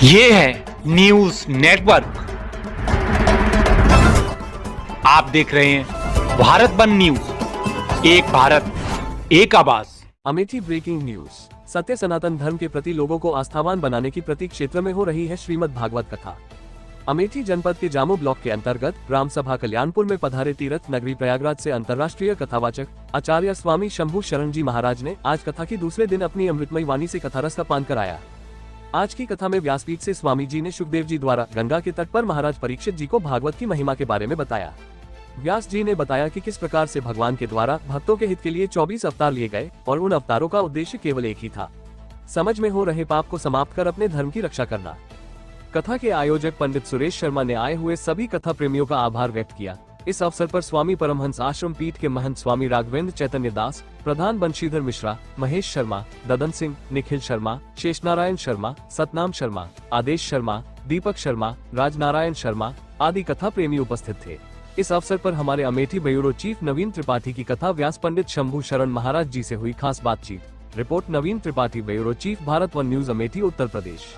ये है news network. आप देख रहे हैं भारत वन न्यूज, एक भारत एक आवाज। Amethi breaking news. सत्य सनातन धर्म के प्रति लोगों को आस्थावान बनाने की प्रतीक क्षेत्र में हो रही है श्रीमद् भागवत कथा। अमेठी जनपद के जामू ब्लॉक के अंतर्गत राम सभा कल्याणपुर में पधारे तीर्थ नगरी प्रयागराज से अंतर्राष्ट्रीय कथावाचक आचार्य स्वामी शंभू शरण जी महाराज ने आज कथा की दूसरे दिन अपनी अमृतमयी वाणी से कथा रस का पान कराया। आज की कथा में व्यासपीठ से स्वामी जी ने सुखदेव जी द्वारा गंगा के तट पर महाराज परीक्षित जी को भागवत की महिमा के बारे में बताया। व्यास जी ने बताया कि किस प्रकार से भगवान के द्वारा भक्तों के हित के लिए 24 अवतार लिए गए और उन अवतारों का उद्देश्य केवल एक ही था, समझ में हो रहे पाप को समाप्त कर अपने धर्म की रक्षा करना। कथा के आयोजक पंडित सुरेश शर्मा ने आए हुए सभी कथा प्रेमियों का आभार व्यक्त किया। इस अवसर पर स्वामी परमहंस आश्रम पीठ के महंत स्वामी राघवेंद्र चैतन्य दास, प्रधान बंशीधर मिश्रा, महेश शर्मा, ददन सिंह, निखिल शर्मा, शेषनारायण शर्मा, सतनाम शर्मा, आदेश शर्मा, दीपक शर्मा, राजनारायण शर्मा आदि कथा प्रेमी उपस्थित थे। इस अवसर पर हमारे अमेठी ब्यूरो चीफ नवीन त्रिपाठी की कथा व्यास पंडित शंभू शरण महाराज जी से हुई खास बातचीत। Report Navin Tripathi, bureau chief, Bharat One News, Amethi, Uttar Pradesh.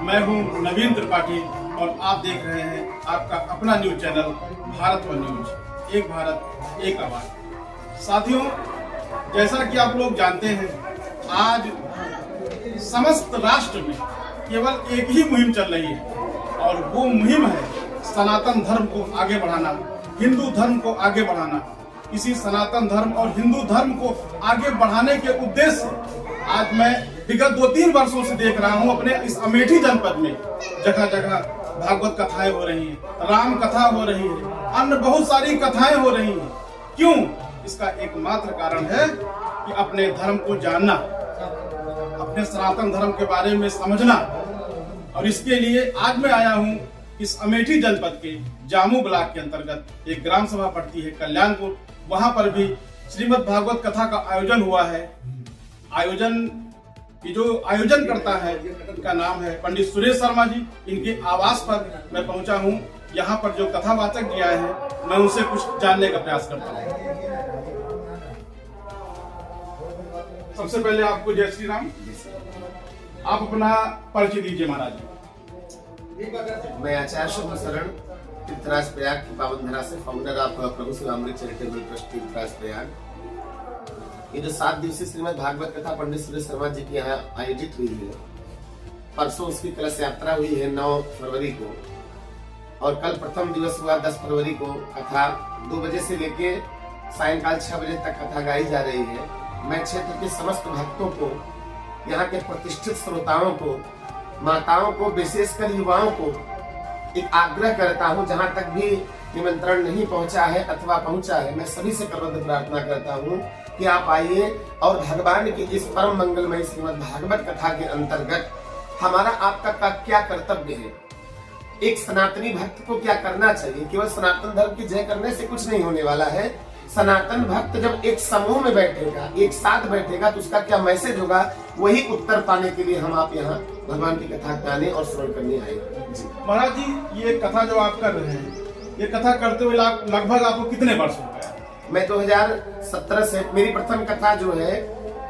मैं हूं नवीन त्रिपाठी और आप देख रहे हैं आपका अपना news channel Bharat One news, एक भारत एक आवाज। साथियों, जैसा कि आप लोग जानते हैं, आज समस्त राष्ट्र में केवल एक ही मुहिम चल रही है और वो मुहिम है सनातन धर्म को आगे बढ़ाना, हिंदू धर्म को आगे बढ़ाना। इसी सनातन धर्म और हिंदू धर्म को आगे बढ़ाने के उद्देश्य से आज मैं विगत 2-3 वर्षों से देख रहा हूं अपने इस अमेठी जनपद में जगह जगह भागवत कथाएं हो रही हैं, राम कथा हो रही है, अन्य बहुत सारी कथाएं हो रही हैं। क्यों? इसका एकमात्र कारण है कि अपने धर्म को जानना, अपने सनातन धर्म के बारे में समझना। और इसके लिए आज मैं आया हूं इस अमेठी जनपद के जामू ब्लॉक के अंतर्गत एक ग्राम सभा पड़ती है कल्याणपुर। वहां पर भी श्रीमद् भागवत कथा का आयोजन हुआ है। जो आयोजन करता है, इनका नाम है पंडित सुरेश शर्मा जी। इनके आवास पर मैं पहुंचा हूं। यहाँ पर जो कथावाचक जी आए हैं, मैं उनसे कुछ जानने का प्रयास करता हूं। सबसे पहले आपको जय श्री राम। आप अपना परिचय दीजिए महाराज जी। मैं आचार्य शंभू शरण तीर्थराज प्रयाग की पावन धरा से founder of Prabhu Shivamrit Charitable Trust Tirthraj Prayag. ये जो 7 दिवसीय श्रीमद् भागवत कथा पंडित सुरेश शर्मा जी की यहाँ आयोजित हुई है, परसों उसकी कलश यात्रा हुई है 9 फरवरी को, और कल प्रथम दिवस हुआ 10 फरवरी को। कथा 2 बजे से लेके सायंकाल 6 बजे तक कथा गाई जा रही है। मैं क्षेत्र के समस्त भक्तों को, यहाँ के प्रतिष्ठित श्रोताओं को, माताओं को, विशेषकर युवाओं को एक आग्रह करता हूँ, जहाँ तक भी निमंत्रण नहीं पहुँचा है अथवा पहुँचा है, मैं सभी से करबद्ध प्रार्थना करता हूँ कि आप आइए और भगवान की इस परम मंगलमय श्रीमद् भागवत कथा के अंतर्गत हमारा आपका क्या कर्तव्य है, एक सनातनी भक्त को क्या करना चाहिए। केवल सनातन धर्म की जय करने से कुछ नहीं होने वाला है। सनातन भक्त जब एक समूह में बैठेगा, एक साथ बैठेगा, तो उसका क्या मैसेज होगा, वही उत्तर पाने के लिए हम आप यहाँ भगवान की कथा गाने और श्रवण करने आए। महाराज जी, ये कथा जो आप कर रहे हैं, ये कथा करते हुए लगभग आपको कितने वर्ष हो गए? मैं 2017 से, मेरी प्रथम कथा जो है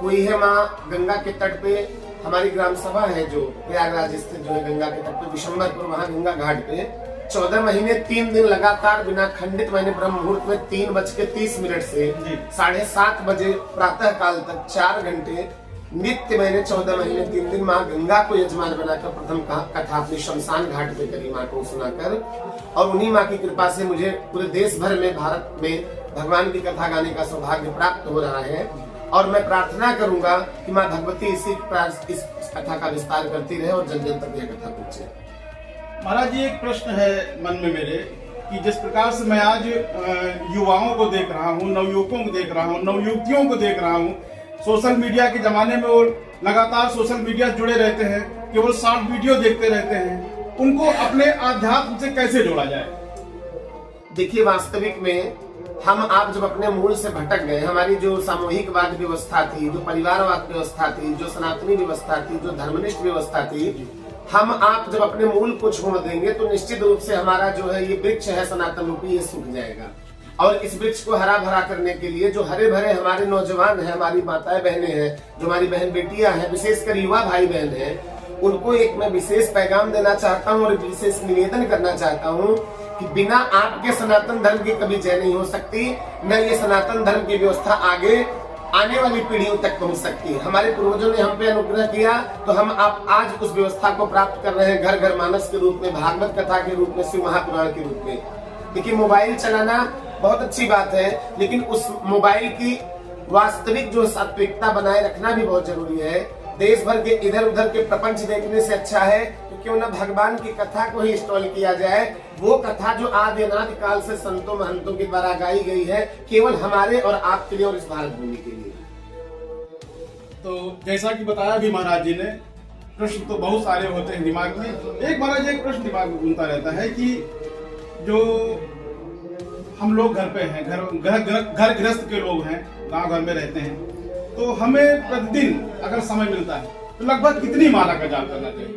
हुई है माँ गंगा के तट पे। हमारी ग्राम सभा है जो प्रयागराज स्थित जो है गंगा के तट पे, विशंबरपुर, वहाँ गंगा घाट पे 14 महीने 3 दिन लगातार बिना खंडित मैंने ब्रह्म मुहूर्त में 3:30 से 7:30 बजे प्रातः काल तक 4 घंटे नित्य मैंने 14 महीने 3 दिन माँ गंगा को यजमान बनाकर प्रथम कथा अपनी शमशान घाट पे करी, माँ को सुनाकर। और उन्हीं माँ की कृपा से मुझे पूरे देश भर में, भारत में भगवान की कथा गाने का सौभाग्य प्राप्त हो रहा है। और मैं प्रार्थना करूंगा कि माँ भगवती इस कथा का विस्तार करती रहे और जन जन तक यह कथा पहुंचे। महाराज जी, एक प्रश्न है मन में मेरे कि जिस प्रकार से मैं आज युवाओं को देख रहा हूँ, नवयुवकों को देख रहा हूँ, नवयुवतियों को देख रहा हूँ, सोशल मीडिया के जमाने में वो लगातार सोशल मीडिया जुड़े रहते हैं, केवल शॉर्ट वीडियो देखते रहते हैं, उनको अपने आध्यात्म से कैसे जोड़ा जाए? देखिए, वास्तविक में हम आप जब अपने मूल से भटक गए, हमारी जो सामूहिकवाद व्यवस्था थी, जो परिवारवाद व्यवस्था थी, जो सनातनी व्यवस्था थी, जो धर्मनिष्ठ व्यवस्था थी, हम आप जब अपने मूल को छोड़ देंगे तो निश्चित रूप से हमारा जो है ये वृक्ष है सनातन रूपी, ये सूख जाएगा। और इस वृक्ष को हरा भरा करने के लिए जो हरे भरे हमारे नौजवान हैं, हमारी माताएं बहनें हैं, जो हमारी बहन बेटियां हैं, विशेषकर युवा भाई बहन हैं, उनको एक मैं विशेष पैगाम देना चाहता हूँ और विशेष निवेदन करना चाहता हूँ कि बिना आपके सनातन धर्म की कभी जय नहीं हो सकती, न ये सनातन धर्म की व्यवस्था आगे आने वाली पीढ़ियों तक पहुंच सकती है। हमारे पूर्वजों ने हम पे अनुग्रह किया तो हम आप आज उस व्यवस्था को प्राप्त कर रहे हैं, घर घर मानस के रूप में, भागवत कथा के रूप में, शिव महापुराण के रूप में। देखिए, मोबाइल चलाना बहुत अच्छी बात है, लेकिन उस मोबाइल की वास्तविक जो सात्विकता बनाए रखना भी बहुत जरूरी है। देश भर के इधर उधर के प्रपंच देखने से अच्छा है तो क्यों न भगवान की कथा को ही इंस्टॉल किया जाए, वो कथा जो आदि अनादि काल से संतों महंतों के द्वारा गाई गई है, केवल हमारे और आपके लिए और इस भारत भूमि के लिए। तो जैसा कि बताया भी महाराज जी ने, प्रश्न तो बहुत सारे होते हैं दिमाग में। एक महाराज एक प्रश्न दिमाग में घूमता रहता है कि जो हम लोग घर पे हैं, घर गृहस्थ के लोग हैं, गांव घर में रहते हैं, तो हमें प्रतिदिन अगर समय मिलता है तो लगभग कितनी माला का जाप करना चाहिए?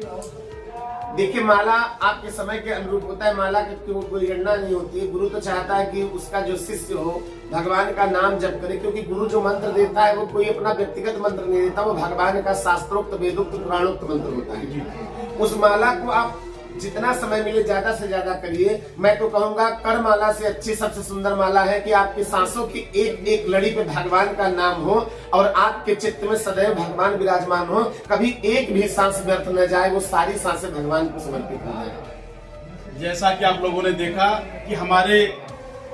देखिए, माला आपके समय के अनुरूप होता है, माला की कोई गणना नहीं होती है। गुरु तो चाहता है कि उसका जो शिष्य हो भगवान का नाम जप करे, क्योंकि गुरु जो मंत्र देता है वो कोई अपना व्यक्तिगत मंत्र नहीं देता, वो भगवान का शास्त्रोक्त वेदोक्त पुराणोक्त मंत्र होता है। उस माला को आप जितना समय मिले ज्यादा से ज्यादा करिए। मैं तो कहूंगा कर माला से अच्छी सबसे सुंदर माला है कि आपकी सांसों की एक एक लड़ी पे भगवान का नाम हो और आपके चित्त में सदैव भगवान विराजमान हो, कभी एक भी सांस व्यर्थ न जाए, वो सारी सांसें भगवान को समर्पित हो जाए। जैसा कि आप लोगों ने देखा कि हमारे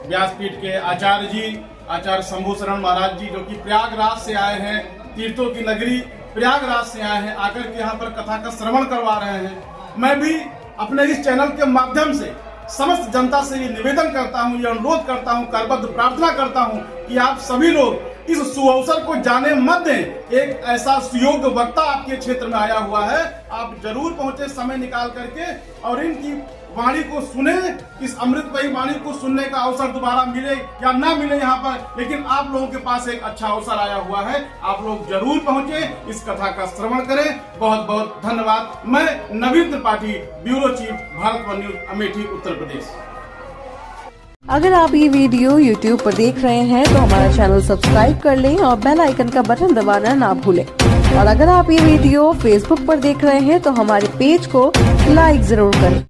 व्यासपीठ के आचार्य जी, आचार्य शंभू शरण महाराज जी, जो कि प्रयागराज से आए हैं, तीर्थों की नगरी प्रयागराज से आए हैं, आकर के यहाँ पर कथा का श्रवण करवा रहे हैं। मैं भी अपने इस चैनल के माध्यम से समस्त जनता से ये निवेदन करता हूँ, ये अनुरोध करता हूँ, करबद्ध प्रार्थना करता हूँ कि आप सभी लोग इस सुअवसर को जाने मत दें। एक ऐसा सुयोग्य वक्ता आपके क्षेत्र में आया हुआ है, आप जरूर पहुंचे समय निकाल करके और इनकी वाणी को सुने। इस अमृतमयी वाणी को सुनने का अवसर दोबारा मिले या ना मिले यहाँ पर, लेकिन आप लोगों के पास एक अच्छा अवसर आया हुआ है, आप लोग जरूर पहुंचे, इस कथा का श्रवण करें। बहुत बहुत धन्यवाद। मैं Navin Tripathi, bureau chief, Bharat One News, Amethi, Uttar Pradesh. अगर आप ये वीडियो YouTube पर देख रहे हैं तो हमारा चैनल सब्सक्राइब कर लें और बेल आइकन का बटन दबाना ना भूलें। और अगर आप ये वीडियो Facebook पर देख रहे हैं तो हमारे पेज को लाइक जरूर करें।